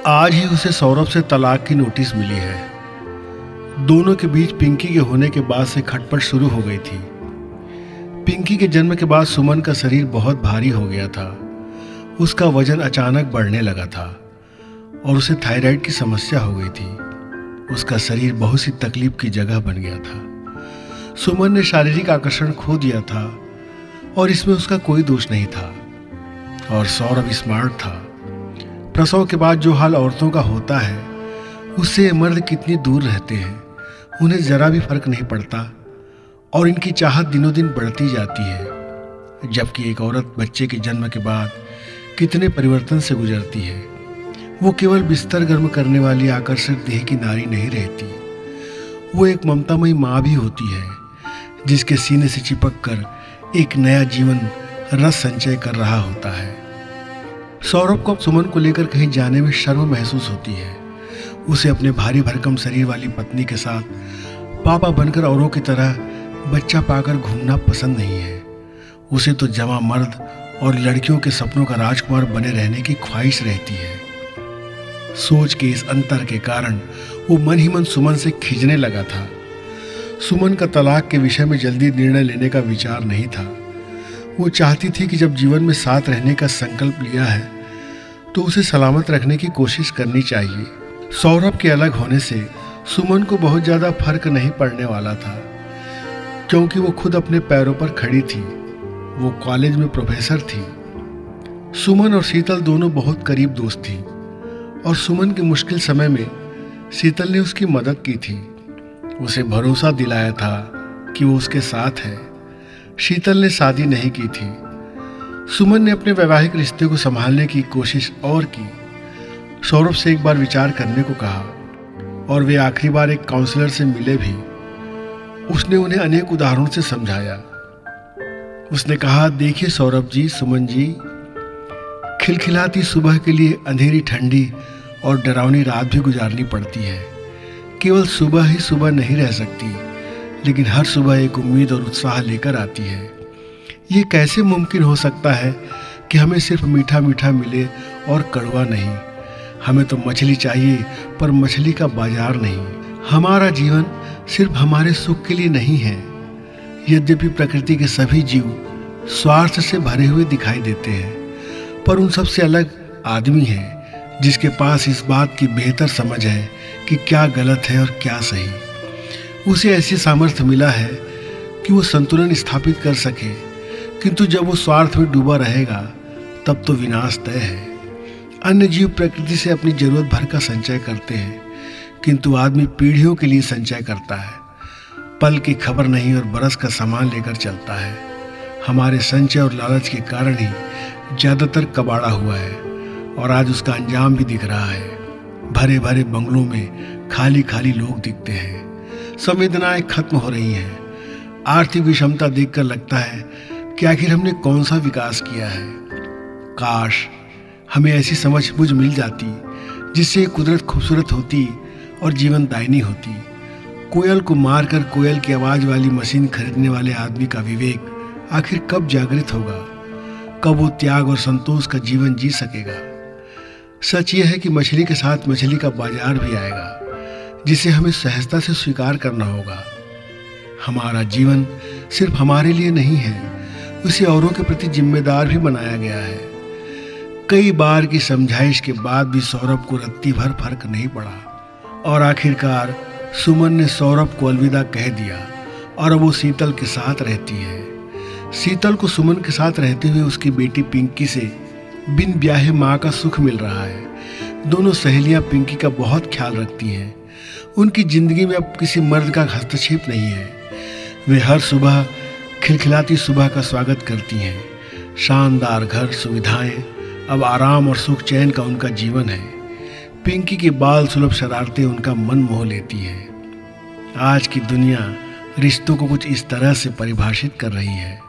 आज ही उसे सौरभ से तलाक की नोटिस मिली है। दोनों के बीच पिंकी के होने के बाद से खटपट शुरू हो गई थी। पिंकी के जन्म के बाद सुमन का शरीर बहुत भारी हो गया था। उसका वजन अचानक बढ़ने लगा था और उसे थायराइड की समस्या हो गई थी। उसका शरीर बहुत सी तकलीफ की जगह बन गया था। सुमन ने शारीरिक आकर्षण खो दिया था और इसमें उसका कोई दोष नहीं था। और सौरभ स्मार्ट था। प्रसव के बाद जो हाल औरतों का होता है उससे मर्द कितनी दूर रहते हैं, उन्हें जरा भी फर्क नहीं पड़ता और इनकी चाहत दिनों दिन बढ़ती जाती है। जबकि एक औरत बच्चे के जन्म के बाद कितने परिवर्तन से गुजरती है। वो केवल बिस्तर गर्म करने वाली आकर्षक देह की नारी नहीं रहती, वो एक ममतामयी माँ भी होती है जिसके सीने से चिपक कर एक नया जीवन रस संचय कर रहा होता है। सौरभ को अब सुमन को लेकर कहीं जाने में शर्म महसूस होती है। उसे अपने भारी भरकम शरीर वाली पत्नी के साथ पापा बनकर औरों की तरह बच्चा पाकर घूमना पसंद नहीं है। उसे तो जवां मर्द और लड़कियों के सपनों का राजकुमार बने रहने की ख्वाहिश रहती है। सोच के इस अंतर के कारण वो मन ही मन सुमन से खींचने लगा था। सुमन का तलाक के विषय में जल्दी निर्णय लेने का विचार नहीं था। वो चाहती थी कि जब जीवन में साथ रहने का संकल्प लिया है तो उसे सलामत रखने की कोशिश करनी चाहिए। सौरभ के अलग होने से सुमन को बहुत ज़्यादा फर्क नहीं पड़ने वाला था, क्योंकि वो खुद अपने पैरों पर खड़ी थी। वो कॉलेज में प्रोफेसर थी। सुमन और शीतल दोनों बहुत करीब दोस्त थी और सुमन के मुश्किल समय में शीतल ने उसकी मदद की थी। उसे भरोसा दिलाया था कि वो उसके साथ है। शीतल ने शादी नहीं की थी। सुमन ने अपने वैवाहिक रिश्ते को संभालने की कोशिश और की। सौरभ से एक बार विचार करने को कहा और वे आखिरी बार एक काउंसलर से मिले भी। उसने उन्हें अनेक उदाहरणों से समझाया। उसने कहा, देखिए सौरभ जी, सुमन जी, खिलखिलाती सुबह के लिए अंधेरी ठंडी और डरावनी रात भी गुजारनी पड़ती है। केवल सुबह ही सुबह नहीं रह सकती, लेकिन हर सुबह एक उम्मीद और उत्साह लेकर आती है। ये कैसे मुमकिन हो सकता है कि हमें सिर्फ मीठा मीठा मिले और कड़वा नहीं। हमें तो मछली चाहिए, पर मछली का बाजार नहीं। हमारा जीवन सिर्फ हमारे सुख के लिए नहीं है। यद्यपि प्रकृति के सभी जीव स्वार्थ से भरे हुए दिखाई देते हैं, पर उन सबसे अलग आदमी है जिसके पास इस बात की बेहतर समझ है कि क्या गलत है और क्या सही। उसे ऐसी सामर्थ्य मिला है कि वो संतुलन स्थापित कर सके, किंतु जब वो स्वार्थ में डूबा रहेगा तब तो विनाश तय है। अन्य जीव प्रकृति से अपनी जरूरत भर का संचय करते हैं, किंतु आदमी पीढ़ियों के लिए संचय करता है। पल की खबर नहीं और बरस का सामान लेकर चलता है। हमारे संचय और लालच के कारण ही ज़्यादातर कबाड़ा हुआ है और आज उसका अंजाम भी दिख रहा है। भरे भरे बंगलों में खाली खाली लोग दिखते हैं। संवेदनाएं खत्म हो रही हैं। आर्थिक विषमता देखकर लगता है कि आखिर हमने कौन सा विकास किया है। काश हमें ऐसी समझ मिल जाती जिससे कुदरत खूबसूरत होती और जीवन दायनी होती। कोयल को मारकर कोयल की आवाज़ वाली मशीन खरीदने वाले आदमी का विवेक आखिर कब जागृत होगा? कब वो त्याग और संतोष का जीवन जी सकेगा? सच यह है कि मछली के साथ मछली का बाजार भी आएगा, जिसे हमें सहजता से स्वीकार करना होगा। हमारा जीवन सिर्फ हमारे लिए नहीं है, उसे औरों के प्रति जिम्मेदार भी बनाया गया है। कई बार की समझाइश के बाद भी सौरभ को रत्ती भर फर्क नहीं पड़ा और आखिरकार सुमन ने सौरभ को अलविदा कह दिया और अब वो शीतल के साथ रहती है। शीतल को सुमन के साथ रहते हुए उसकी बेटी पिंकी से बिन ब्याहे माँ का सुख मिल रहा है। दोनों सहेलियाँ पिंकी का बहुत ख्याल रखती हैं। उनकी जिंदगी में अब किसी मर्द का हस्तक्षेप नहीं है। वे हर सुबह खिलखिलाती सुबह का स्वागत करती हैं। शानदार घर, सुविधाएं, अब आराम और सुख चैन का उनका जीवन है। पिंकी की बाल सुलभ शरारतें उनका मन मोह लेती हैं। आज की दुनिया रिश्तों को कुछ इस तरह से परिभाषित कर रही है।